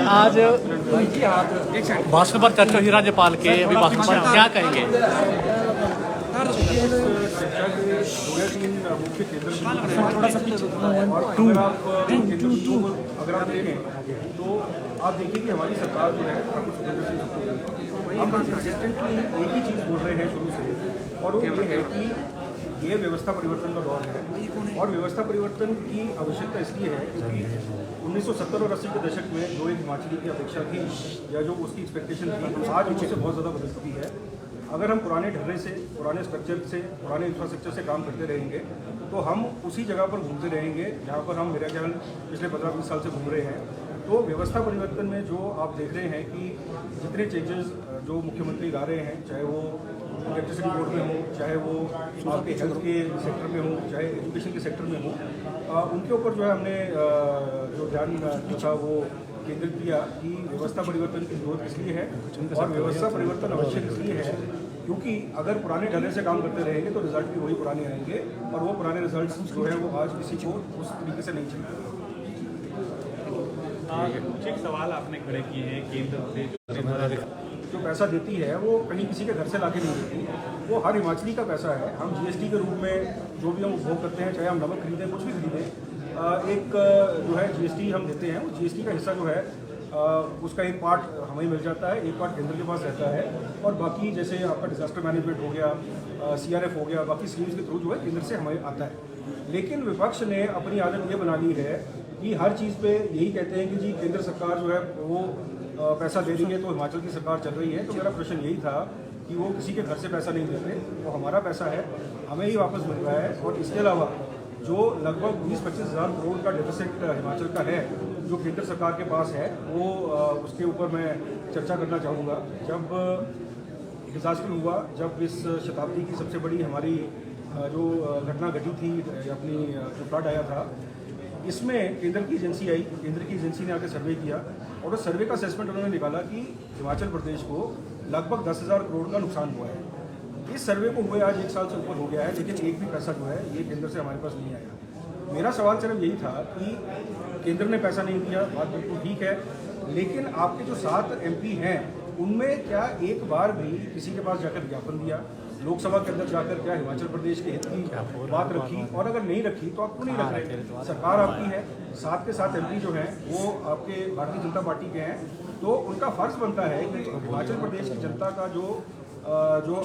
आज भाषण पर चर्चा हुई राज्यपाल के अभिभाषण पर, क्या कहेंगे? अगर आप देखें तो आप देखिए कि हमारी सरकार जो है हम कंसिस्टेंटली एक ही चीज़ बोल रहे हैं शुरू से, और वो ये है कि ये व्यवस्था परिवर्तन का दौर है। और व्यवस्था परिवर्तन की आवश्यकता इसलिए है क्योंकि 1970 और 80 के दशक में जो एक हिमाचली की अपेक्षा थी या जो उसकी एक्सपेक्टेशन थी, आज उससे बहुत ज़्यादा बदल चुकी है। अगर हम पुराने ढर्रे से, पुराने स्ट्रक्चर से, पुराने इंफ्रास्ट्रक्चर से काम करते रहेंगे तो हम उसी जगह पर घूमते रहेंगे जहाँ पर हम मेरा ख्याल पिछले 15-20 साल से घूम रहे हैं। तो व्यवस्था परिवर्तन में जो आप देख रहे हैं कि जितने चेंजेस जो मुख्यमंत्री ला रहे हैं, चाहे वो इलेक्ट्रिसिटी बोर्ड में हो, चाहे वो आपके हेल्थ के सेक्टर में हो, चाहे एजुकेशन के सेक्टर में हो, उनके ऊपर जो है हमने जो ध्यान दिया वो केंद्रित किया कि व्यवस्था परिवर्तन की जरूरत इसलिए है और व्यवस्था परिवर्तन आवश्यक इसलिए है क्योंकि अगर पुराने ढंग से काम करते रहेंगे तो रिजल्ट भी वही पुराने आएंगे और वो पुराने रिजल्ट जो है वो आज किसी को उस तरीके से नहीं चलेगा। कुछ एक सवाल आपने खड़े किए हैं, केंद्र से जो पैसा देती है वो कहीं किसी के घर से लाके नहीं देती, वो हर हिमाचली का पैसा है। हम जीएसटी के रूप में जो भी हम उपभोग करते हैं, चाहे हम नमक खरीदें, कुछ भी खरीदें, एक जो है जीएसटी हम देते हैं। वो जीएसटी का हिस्सा जो है उसका एक पार्ट हमें मिल जाता है, एक पार्ट केंद्र के पास रहता है, और बाकी जैसे आपका डिजास्टर मैनेजमेंट हो गया, सीआरएफ हो गया, बाकी स्कीम्स के थ्रू जो है केंद्र से हमें आता है। लेकिन विपक्ष ने अपनी आदत ये बना ली है कि हर चीज़ पे यही कहते हैं कि जी केंद्र सरकार जो है वो पैसा दे रही है तो हिमाचल की सरकार चल रही है। तो मेरा प्रश्न यही था कि वो किसी के घर से पैसा नहीं देते, वो हमारा पैसा है, हमें ही वापस मिल रहा है। और इसके अलावा जो लगभग 20-25 हज़ार करोड़ का डेफिसिट हिमाचल का है जो केंद्र सरकार के पास है, वो उसके ऊपर मैं चर्चा करना चाहूँगा। जब डिजास्टर हुआ, जब इस शताब्दी की सबसे बड़ी हमारी जो घटना घटी थी, अपनी जो फ्लड आया था, इसमें केंद्र की एजेंसी आई, केंद्र की एजेंसी ने आकर सर्वे किया और उस सर्वे का असेसमेंट उन्होंने निकाला कि हिमाचल प्रदेश को लगभग 10,000 करोड़ का नुकसान हुआ है। इस सर्वे को हुए आज 1 साल से ऊपर हो गया है, लेकिन एक भी पैसा जो है ये केंद्र से हमारे पास नहीं आया। मेरा सवाल सिर्फ यही था कि केंद्र ने पैसा नहीं दिया, बात बिल्कुल ठीक है, लेकिन आपके जो 7 MP हैं उनमें क्या एक बार भी किसी के पास जाकर ज्ञापन दिया, लोकसभा के अंदर जाकर क्या हिमाचल प्रदेश के हित की बात रखी? और अगर नहीं रखी तो आप क्यों नहीं रख रहे? सरकार आपकी है, 7 के 7 MP जो हैं वो आपके भारतीय जनता पार्टी के हैं, तो उनका फर्ज बनता है कि हिमाचल प्रदेश की जनता का जो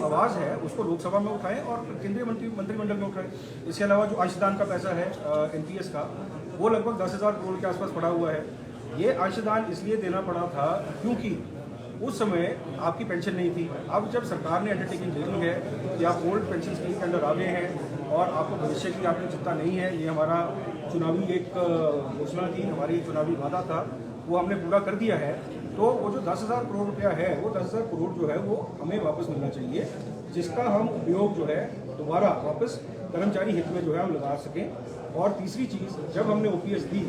आवाज़ है उसको लोकसभा में उठाएं और केंद्रीय मंत्रिमंडल में उठाएं। इसके अलावा जो अंशदान का पैसा है NPS का, वो लगभग 10,000 करोड़ के आसपास पड़ा हुआ है। ये अंशदान इसलिए देना पड़ा था क्योंकि उस समय आपकी पेंशन नहीं थी। अब जब सरकार ने अंडरटेकिंग ले ली है कि आप ओल्ड पेंशन स्कीम के अंदर आ गए हैं और आपको भविष्य की आपकी चिंता नहीं है, ये हमारा चुनावी एक घोषणा थी, हमारी चुनावी वादा था, वो हमने पूरा कर दिया है। तो वो जो 10,000 करोड़ रुपया है, वो 10,000 करोड़ जो है वो हमें वापस मिलना चाहिए, जिसका हम उपयोग जो है दोबारा वापस कर्मचारी हित में जो है हम लगा सकें। और तीसरी चीज़, जब हमने OPS दी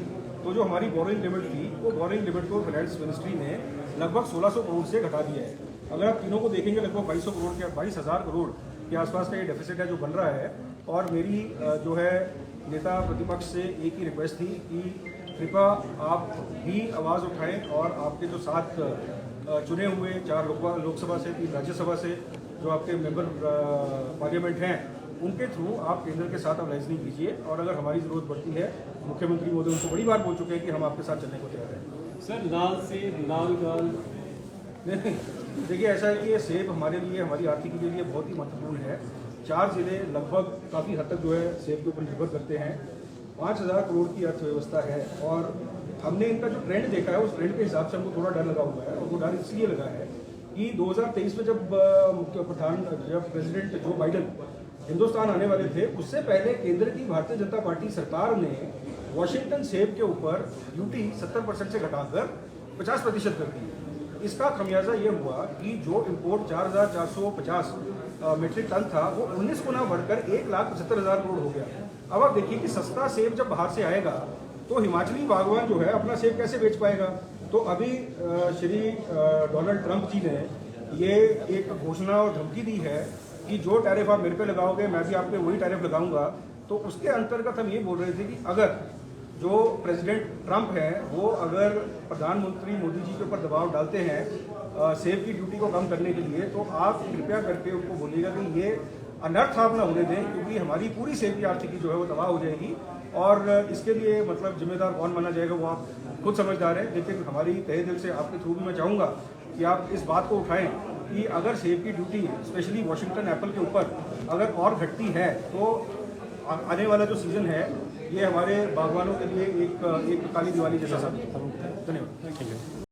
तो जो हमारी बोरिंग लिमिट थी, वो बोरिंग लिमिट को फाइनेंस मिनिस्ट्री ने लगभग 1600 करोड़ से घटा दिया है। अगर आप तीनों को देखेंगे लगभग 22,000 करोड़ के आसपास का ये डेफिसिट है जो बन रहा है। और मेरी जो है नेता प्रतिपक्ष से एक ही रिक्वेस्ट थी कि कृपया आप भी आवाज़ उठाएं और आपके जो 7 चुने हुए, 4 लोकसभा से, 3 राज्यसभा से जो आपके मेंबर पार्लियामेंट हैं, उनके थ्रू आप केंद्र के साथ अब लाइजनिंग कीजिए। और अगर हमारी ज़रूरत पड़ती है, मुख्यमंत्री महोदय उनको बड़ी बार बोल चुके हैं कि हम आपके साथ चलने को तैयार हैं। सर, लाल से लाल गाल नहीं, देखिए ऐसा है कि ये सेब हमारे लिए, हमारी आर्थिकी के लिए बहुत ही महत्वपूर्ण है। 4 जिले लगभग काफ़ी हद तक जो है सेब के ऊपर निर्भर करते हैं। 5,000 करोड़ की अर्थव्यवस्था है और हमने इनका जो ट्रेंड देखा है, उस ट्रेंड के हिसाब से हमको थोड़ा डर लगा हुआ है। और वो डर इसलिए लगा है कि 2023 में जब प्रेसिडेंट जो बाइडन हिंदुस्तान आने वाले थे, उससे पहले केंद्र की भारतीय जनता पार्टी सरकार ने वॉशिंगटन सेब के ऊपर ड्यूटी 70% से घटाकर 50% कर दी। इसका खमियाजा ये हुआ कि जो इम्पोर्ट 4,450 मीट्रिक टन था, वो 19 गुना बढ़कर 1,75,000 करोड़ हो गया। अब आप देखिए कि सस्ता सेब जब बाहर से आएगा तो हिमाचली बागवान जो है अपना सेब कैसे बेच पाएगा? तो अभी श्री डोनाल्ड ट्रंप जी ने ये एक घोषणा और धमकी दी है कि जो टैरिफ आप मेरे पे लगाओगे, मैं भी आप पे वही टैरिफ लगाऊंगा। तो उसके अंतर्गत हम ये बोल रहे थे कि अगर जो प्रेसिडेंट ट्रंप हैं वो अगर प्रधानमंत्री मोदी जी के ऊपर दबाव डालते हैं सेब की ड्यूटी को कम करने के लिए, तो आप कृपया करके उनको बोलिएगा कि ये अनर्थ आप ना होने दें, क्योंकि हमारी पूरी सेब की आर्थिकी जो है वो तबाह हो जाएगी। और इसके लिए मतलब जिम्मेदार कौन माना जाएगा वो आप खुद समझदार हैं। लेकिन हमारी तहे दिल से आपके थ्रू भी मैं चाहूँगा कि आप इस बात को उठाएं कि अगर सेब की ड्यूटी स्पेशली वॉशिंगटन एप्पल के ऊपर अगर और घटती है तो आने वाला जो सीज़न है ये हमारे बागवानों के लिए एक काली दिवाली जैसा साबित होगा। धन्यवाद।